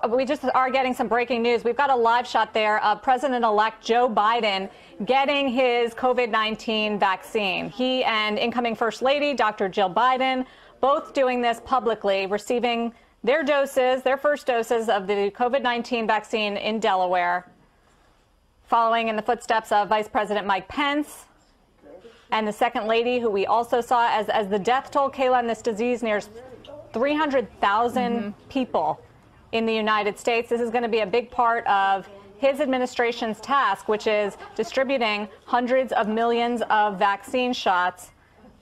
We just are getting some breaking news. We've got a live shot there of President-elect Joe Biden getting his COVID-19 vaccine. He and incoming First Lady, Dr. Jill Biden, both doing this publicly, receiving their doses, their first doses of the COVID-19 vaccine in Delaware, following in the footsteps of Vice President Mike Pence and the Second Lady, who we also saw as the death toll, Kayla, in this disease nears 300,000 people in the United States. This is going to be a big part of his administration's task, which is distributing hundreds of millions of vaccine shots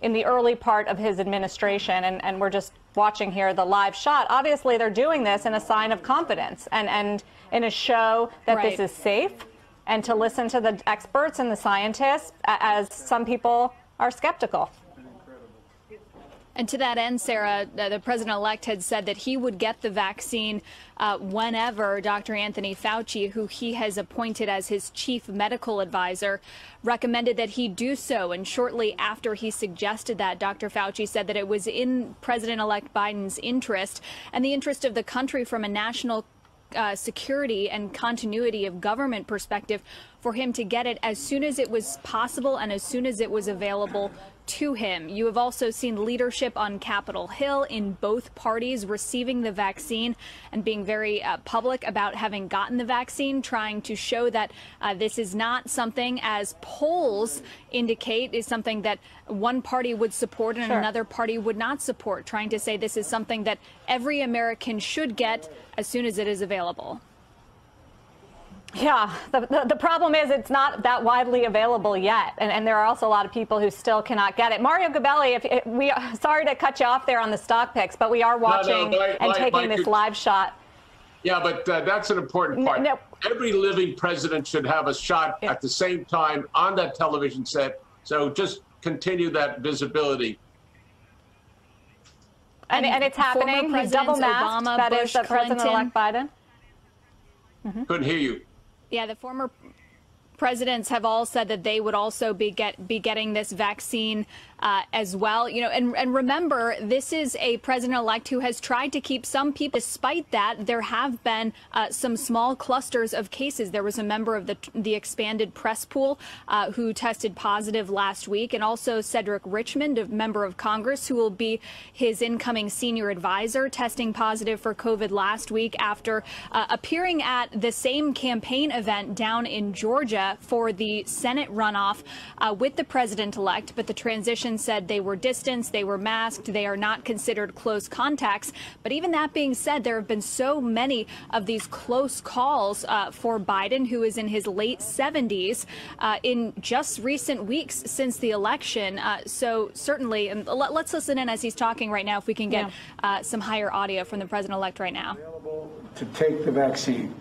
in the early part of his administration. And we're just watching here the live shot. Obviously, they're doing this in a sign of confidence and in a show that this is safe, and to listen to the experts and the scientists, as some people are skeptical. And to that end, Sarah, the president-elect had said that he would get the vaccine whenever Dr. Anthony Fauci, who he has appointed as his chief medical advisor, recommended that he do so. And shortly after he suggested that, Dr. Fauci said that it was in President-elect Biden's interest and the interest of the country from a national security and continuity of government perspective for him to get it as soon as it was possible and as soon as it was available to him. You have also seen leadership on Capitol Hill in both parties receiving the vaccine and being very public about having gotten the vaccine, trying to show that this is not something, as polls indicate, is something that one party would support and another party would not support, trying to say this is something that every American should get as soon as it is available. Yeah, the problem is it's not that widely available yet, and there are also a lot of people who still cannot get it. Mario Gabelli, sorry to cut you off there on the stock picks, but we are watching and taking this live shot. Yeah, but that's an important part. Every living president should have a shot at the same time on that television set, so just continue that visibility. And it's happening. He's double masked. Obama, that Bush, is President-elect Biden. Couldn't hear you. Yeah, the former presidents have all said that they would also be getting this vaccine as well. You know, and remember, this is a president-elect who has tried to keep some people. Despite that, there have been some small clusters of cases. There was a member of the expanded press pool who tested positive last week, and also Cedric Richmond, a member of Congress, who will be his incoming senior advisor, testing positive for COVID last week after appearing at the same campaign event down in Georgia for the Senate runoff with the president-elect, but the transition said they were distanced, they were masked, they are not considered close contacts. But even that being said, there have been so many of these close calls for Biden, who is in his late 70s, in just recent weeks since the election. So certainly, and let's listen in as he's talking right now, if we can get some higher audio from the president-elect right now. To take the vaccine.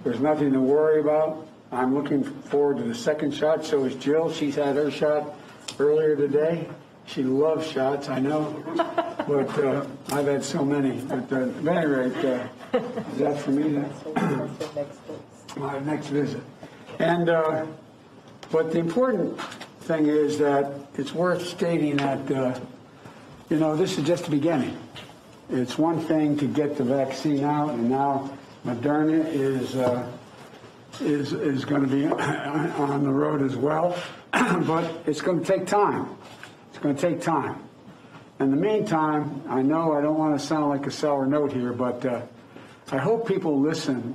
There's nothing to worry about. I'm looking forward to the second shot. So is Jill. She's had her shot earlier today. She loves shots, I know, but I've had so many. But at any rate, is that for me? My next visit. And but the important thing is that it's worth stating that you know, this is just the beginning. It's one thing to get the vaccine out, and now Moderna is going to be on the road as well, but it's going to take time. It's going to take time. In the meantime, I know I don't want to sound like a sour note here, but I hope people listen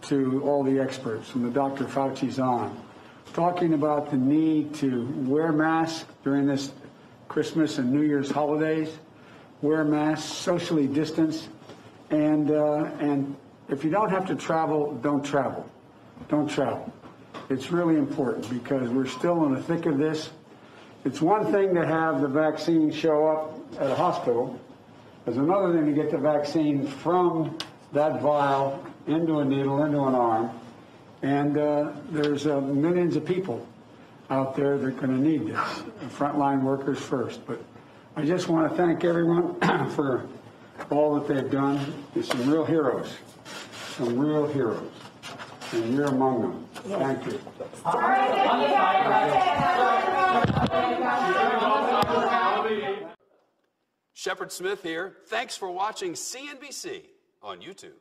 to all the experts from the Dr. Fauci's on, talking about the need to wear masks during this Christmas and New Year's holidays, wear masks, socially distance, and if you don't have to travel, don't travel. Don't travel. It's really important because we're still in the thick of this. It's one thing to have the vaccine show up at a hospital. There's another thing to get the vaccine from that vial into a needle, into an arm. And there's millions of people out there that are going to need this, frontline workers first. But I just want to thank everyone for all that they've done. There's some real heroes, and you're among them. Thank you. Shepard Smith here. Thanks for watching CNBC on YouTube.